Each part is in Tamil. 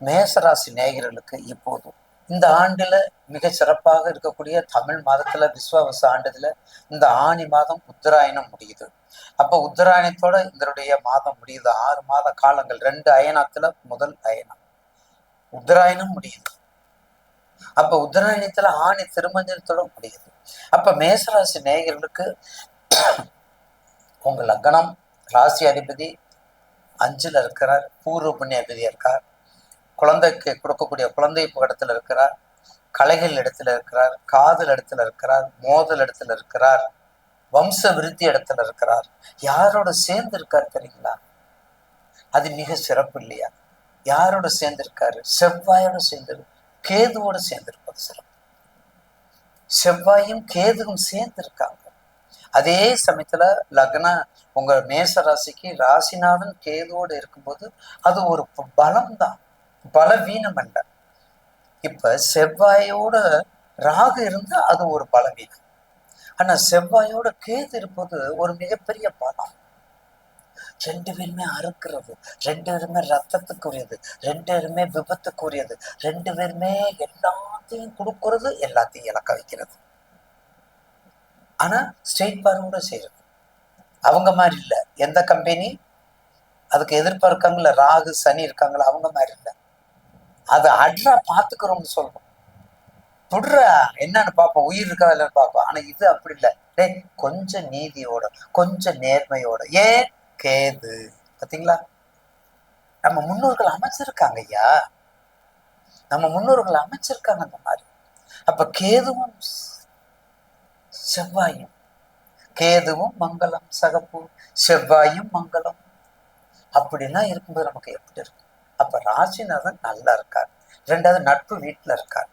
மேசராசி நேயர்களுக்கு இப்போது இந்த ஆண்டுல மிக சிறப்பாக இருக்கக்கூடிய தமிழ் மாதத்துல விஸ்வாவச ஆண்டுல இந்த ஆனி மாதம் உத்தராயணம் முடியுது. அப்ப உத்தராயணத்தோட இதனுடைய மாதம் முடியுது. 6 மாத காலங்கள், 2 அயனத்துல முதல் அயனம் உத்தராயணம் முடியுது. அப்ப உத்தராயணத்துல ஆணி திருமஞ்சனத்தோட முடியுது. அப்ப மேசராசி நேயர்களுக்கு உங்க லக்னம் ராசி அதிபதி 5ல் இருக்கிறார், பூர்வ புண்ணிய அதிபதியா இருக்கார், குழந்தைக்கு கொடுக்கக்கூடிய குழந்தை இடத்துல இருக்கிறார், கலைகள் இடத்துல இருக்கிறார், காதல் இடத்துல இருக்கிறார், மோதல் இடத்துல இருக்கிறார், வம்ச விருத்தி இடத்துல இருக்கிறார். யாரோட சேர்ந்து இருக்கார் தெரியுங்களா? அது மிக சிறப்பு இல்லையா? யாரோட சேர்ந்து இருக்காரு? செவ்வாயோட சேர்ந்து, கேதுவோட சேர்ந்து இருப்பது சிறப்பு. செவ்வாயும் கேதுவும் சேர்ந்து இருக்காங்க. அதே சமயத்துல லக்ன உங்க மேச ராசிக்கு ராசிநாதன் கேதுவோடு இருக்கும்போது அது ஒரு பலம் தான், பலவீனம் அல்ல. இப்ப செவ்வாயோட ராகு இருந்தா அது ஒரு பலவீனம். ஆனா செவ்வாயோட கேது இருப்பது ஒரு மிகப்பெரிய பலம். 2 பேருமே அறுக்கிறது, 2 பேருமே ரத்தத்துக்குரியது, 2 பேருமே விபத்துக்குரியது, 2 பேருமே எல்லாத்தையும் கொடுக்கறது, எல்லாத்தையும் இழக்க வைக்கிறது. ஆனா ஸ்ட்ரெயிட் பார்வோட செய்யறது. அவங்க மாதிரி இல்லை. எந்த கம்பெனி அதுக்கு எதிர்ப்பா இருக்காங்களா, ராகு சனி இருக்காங்களா, அவங்க மாதிரி இல்லை. அதை அட்ரா பாத்துக்கிறோம்னு சொல்றோம். புடுற என்னன்னு பார்ப்போம், உயிர் இருக்கா இல்லைன்னு பார்ப்போம். ஆனா இது அப்படி இல்லை. டேய், கொஞ்சம் நீதியோட, கொஞ்சம் நேர்மையோட. ஏன்? கேது. பாத்தீங்களா? நம்ம முன்னோர்கள் அமைச்சிருக்காங்க ஐயா, நம்ம முன்னோர்கள் அமைச்சிருக்காங்க அந்த மாதிரி. அப்ப கேதுவும் செவ்வாயும், கேதுவும் மங்களம் சகப்பு, செவ்வாயும் மங்களம், அப்படிலாம் இருக்கும்போது நமக்கு எப்படி இருக்கும்? அப்ப ராசிநாதன் நல்லா இருக்கார். 2வது நட்பு வீட்டுல இருக்கார்,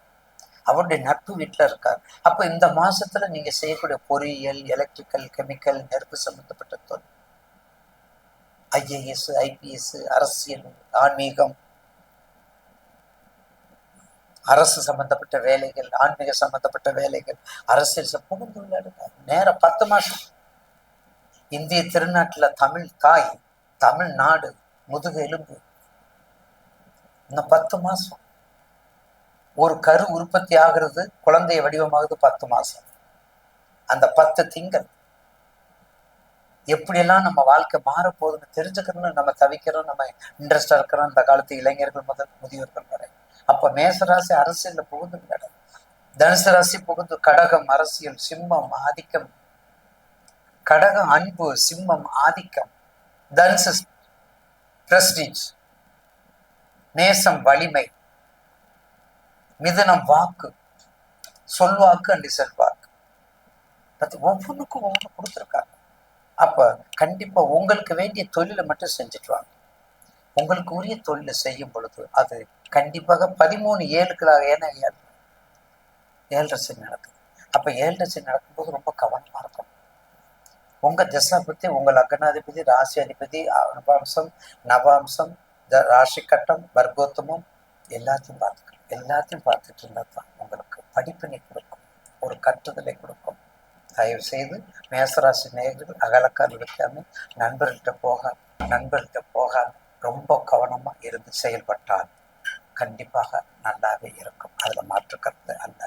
அவருடைய நட்பு வீட்டுல இருக்கார். அப்ப இந்த மாசத்துல நீங்க செய்யக்கூடிய பொறியியல், எலக்ட்ரிக்கல், கெமிக்கல், நெருப்பு சம்பந்தப்பட்ட தொழில், IAS, IPS, அரசியல், ஆன்மீகம், அரசு சம்பந்தப்பட்ட வேலைகள், ஆன்மீக சம்பந்தப்பட்ட வேலைகள், அரசியல் புகுந்துள்ளாரு. நேர 10 மாசம் இந்திய திருநாட்டுல தமிழ் தாய், தமிழ்நாடு முதுகு எலும்பு. இன்னும் 10 மாசம் ஒரு கரு உற்பத்தி ஆகிறது, குழந்தைய வடிவமாகுது 10 மாசம். அந்த 10 திங்கள் எப்படியெல்லாம் நம்ம வாழ்க்கை மாறப்போகுதுன்னு தெரிஞ்சுக்கணும்னு நம்ம தவிக்கிறோம், நம்ம இன்ட்ரெஸ்டா இருக்கிறோம், இந்த காலத்து இளைஞர்கள் முதல் முதியோர்கள் வரை. அப்ப மேசராசி அரசியல்ல புகுந்து விளையாடும், தனுசு ராசி புகுந்து கடகம் அரசியல், சிம்மம் ஆதிக்கம், கடகம் அன்பு, சிம்மம் ஆதிக்கம், தனுசு பிரஸ்டீஜ், நேசம் வலிமை, மிதுனம் வாக்கு, சொல்வாக்கு அண்டி செல்வாக்கு. ஒவ்வொன்றுக்கும் ஒவ்வொன்று கொடுத்துருக்காங்க. அப்ப கண்டிப்பா உங்களுக்கு வேண்டிய தொழிலை மட்டும் செஞ்சுட்டு வாங்க. உங்களுக்கு உரிய தொழிலை செய்யும் பொழுது அது கண்டிப்பாக 13/7 ஏன்னா 7.5 சனி நடக்குது. அப்ப 7.5 சனி நடக்கும்போது ரொம்ப கவனமா இருக்கும். உங்க தசாபதி, உங்க லக்னாதிபதி, ராசி அதிபதி, அனுபாம்சம், நவாம்சம், ராசி கட்டம், வர்க்கோத்தமும் எல்லாத்தையும் பார்த்துக்கணும். எல்லாத்தையும் பார்த்துட்டு இருந்தா தான் உங்களுக்கு படிப்பினை கொடுக்கும், ஒரு கட்டுதலை கொடுக்கும். தயவு செய்து மேசராசி நேயர்கள் அகலக்கால் வைக்காம நண்பர்கிட்ட போகாம ரொம்ப கவனமா இருந்து செயல்பட்டால் கண்டிப்பாக நல்லாவே இருக்கும். அதுல மாற்று கருத்து அல்ல.